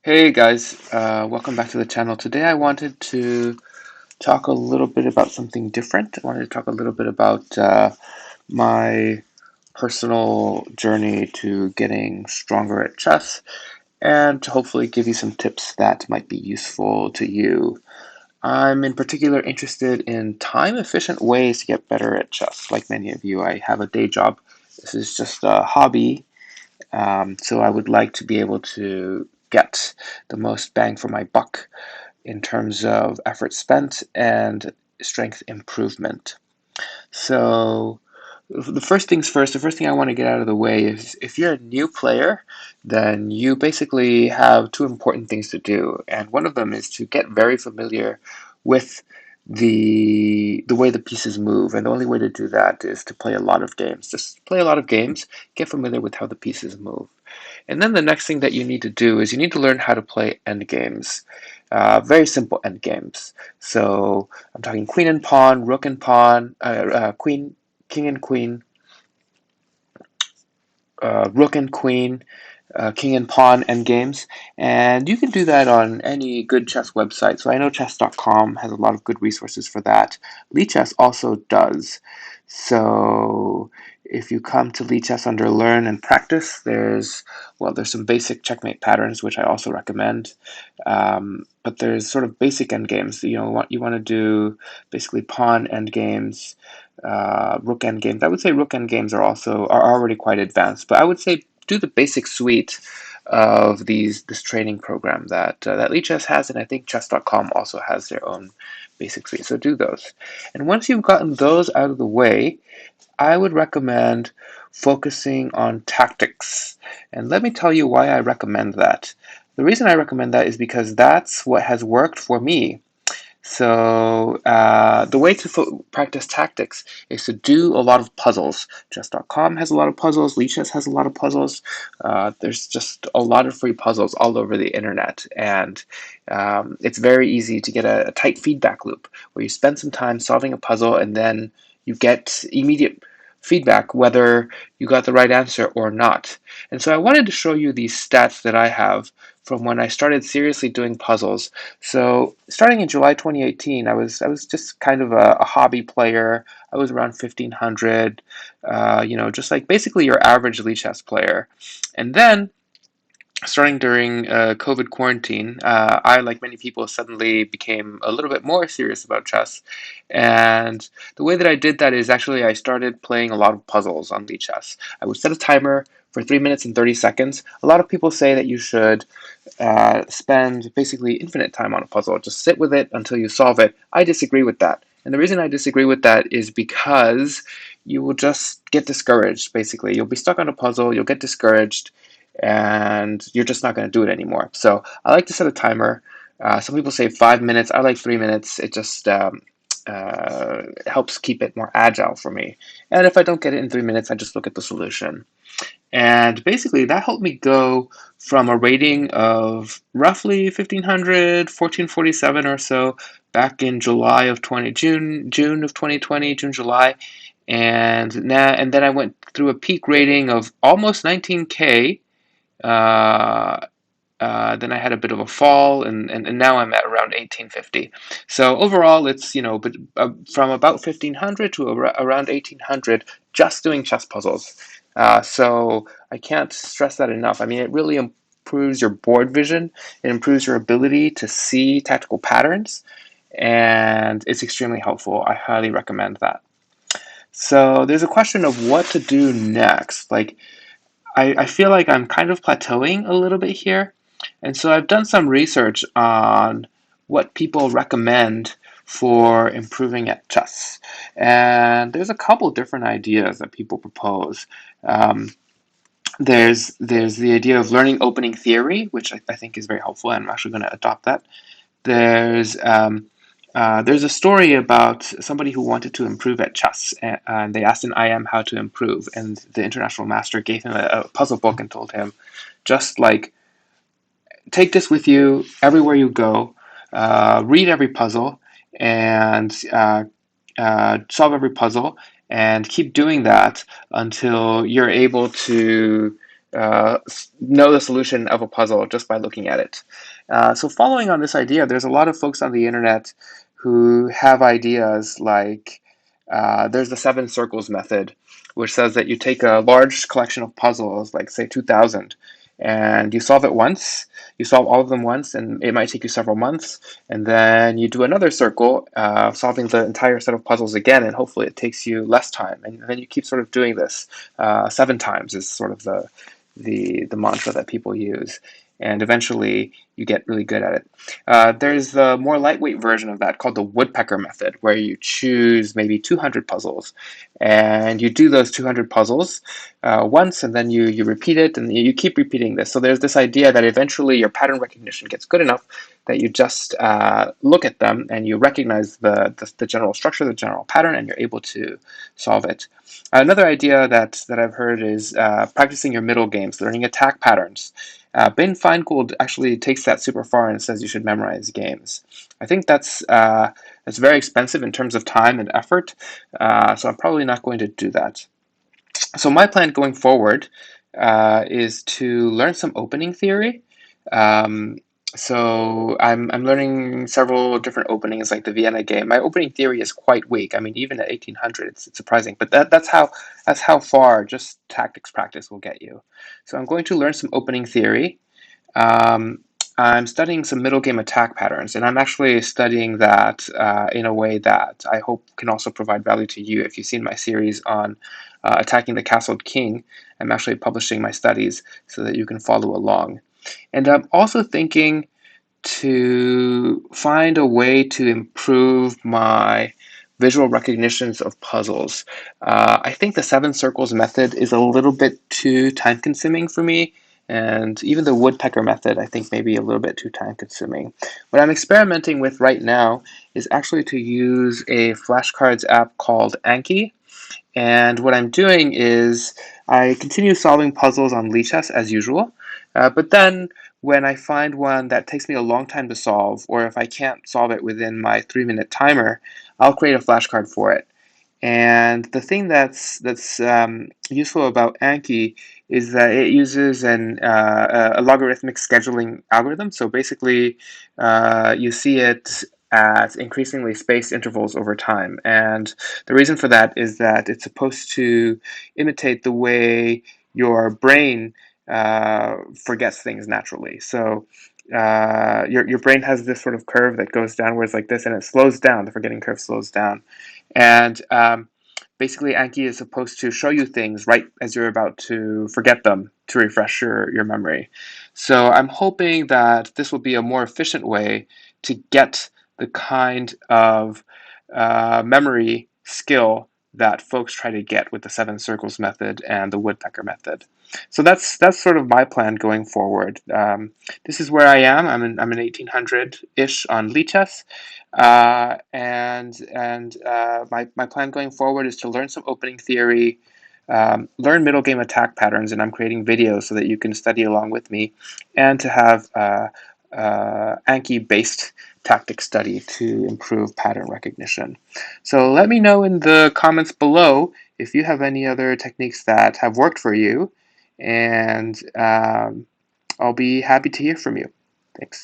Hey guys, welcome back to the channel. Today I wanted to talk a little bit about something different. I wanted to talk a little bit about my personal journey to getting stronger at chess and to hopefully give you some tips that might be useful to you. I'm in particular interested in time-efficient ways to get better at chess. Like many of you, I have a day job. This is just a hobby, so I would like to be able to get the most bang for my buck in terms of effort spent and strength improvement. So the first things first, the first thing I want to get out of the way is if you're a new player, then you basically have two important things to do. And one of them is to get very familiar with the way the pieces move. And the only way to do that is to play a lot of games. Just play a lot of games, get familiar with how the pieces move. And then the next thing that you need to do is you need to learn how to play endgames. Very simple endgames. So I'm talking queen and pawn, rook and pawn, queen, king and queen, rook and queen, king and pawn endgames. And you can do that on any good chess website. So I know chess.com has a lot of good resources for that. Lichess also does. So if you come to Lichess under learn and practice, there's some basic checkmate patterns, which I also recommend. But there's sort of basic endgames. You want to do basically pawn endgames, rook endgames. I would say rook endgames are already quite advanced, but I would say do the basic suite of this training program that Lichess has, and I think chess.com also has their own basic suite. So do those. And once you've gotten those out of the way, I would recommend focusing on tactics. And let me tell you why I recommend that. The reason I recommend that is because that's what has worked for me. So the way to practice tactics is to do a lot of puzzles. Chess.com has a lot of puzzles. Lichess has a lot of puzzles. There's just a lot of free puzzles all over the internet, and it's very easy to get a tight feedback loop where you spend some time solving a puzzle and then you get immediate feedback whether you got the right answer or not. And so I wanted to show you these stats that I have from when I started seriously doing puzzles. So starting in July 2018, I was just kind of a hobby player. I was around 1500, just like basically your average Lichess player. And then starting during COVID quarantine, I, like many people, suddenly became a little bit more serious about chess. And the way that I did that is actually I started playing a lot of puzzles on Lichess. I would set a timer for 3 minutes and 30 seconds. A lot of people say that you should spend basically infinite time on a puzzle. Just sit with it until you solve it. I disagree with that. And the reason I disagree with that is because you will just get discouraged, basically. You'll be stuck on a puzzle, you'll get discouraged, and you're just not going to do it anymore. So I like to set a timer. Some people say 5 minutes. I like 3 minutes. It just helps keep it more agile for me. And if I don't get it in 3 minutes, I just look at the solution. And basically, that helped me go from a rating of roughly 1500, 1447 or so back in June of 2020, June, July. And then I went through a peak rating of almost 19K. Uh, then I had a bit of a fall, and now I'm at around 1850. So overall, it's from about 1500 to around 1800 just doing chess puzzles. So I can't stress that enough. I mean, it really improves your board vision. It improves your ability to see tactical patterns, and it's extremely helpful. I highly recommend that. So there's a question of what to do next. Like I feel like I'm kind of plateauing a little bit here. And so I've done some research on what people recommend for improving at chess. And there's a couple different ideas that people propose. Um, there's the idea of learning opening theory, which I think is very helpful, and I'm actually going to adopt that. There's there's a story about somebody who wanted to improve at chess, and they asked an IM how to improve, and the international master gave him a puzzle book and told him, just like, take this with you everywhere you go, read every puzzle, and solve every puzzle, and keep doing that until you're able to know the solution of a puzzle just by looking at it. So following on this idea, there's a lot of folks on the internet who have ideas like there's the seven circles method, which says that you take a large collection of puzzles, like say 2,000, and you solve it once. You solve all of them once, and it might take you several months. And then you do another circle, solving the entire set of puzzles again, and hopefully it takes you less time. And then you keep sort of doing this 7 times is sort of the mantra that people use, and eventually you get really good at it. There's the more lightweight version of that called the Woodpecker method, where you choose maybe 200 puzzles, and you do those 200 puzzles once, and then you repeat it, and you keep repeating this. So there's this idea that eventually your pattern recognition gets good enough that you just look at them and you recognize the general structure, the general pattern, and you're able to solve it. Another idea that I've heard is practicing your middle games, learning attack patterns. Ben Finegold actually takes that super far and says you should memorize games. I think that's very expensive in terms of time and effort, so I'm probably not going to do that. So my plan going forward is to learn some opening theory. Um, so I'm learning several different openings, like the Vienna game. My opening theory is quite weak. I mean, even at 1800, it's surprising. But that's how far just tactics practice will get you. So I'm going to learn some opening theory. Um, I'm studying some middle game attack patterns, and I'm actually studying that in a way that I hope can also provide value to you. If you've seen my series on attacking the castled king, I'm actually publishing my studies so that you can follow along. And I'm also thinking to find a way to improve my visual recognitions of puzzles. I think the seven circles method is a little bit too time consuming for me, and even the woodpecker method I think maybe a little bit too time consuming. What I'm experimenting with right now is actually to use a flashcards app called Anki, and what I'm doing is I continue solving puzzles on Lichess as usual, but then when I find one that takes me a long time to solve, or if I can't solve it within my 3-minute timer, I'll create a flashcard for it. And the thing that's useful about Anki is that it uses a logarithmic scheduling algorithm. So basically, you see it at increasingly spaced intervals over time. And the reason for that is that it's supposed to imitate the way your brain forgets things naturally. So your brain has this sort of curve that goes downwards like this, and it slows down. The forgetting curve slows down. And basically, Anki is supposed to show you things right as you're about to forget them to refresh your memory. So I'm hoping that this will be a more efficient way to get the kind of memory skill that folks try to get with the seven circles method and the woodpecker method. So that's sort of my plan going forward. This is where I am. I'm an 1800-ish on Lichess, and my plan going forward is to learn some opening theory, learn middle game attack patterns, and I'm creating videos so that you can study along with me, and to have Anki-based tactic study to improve pattern recognition. So let me know in the comments below if you have any other techniques that have worked for you, and I'll be happy to hear from you. Thanks.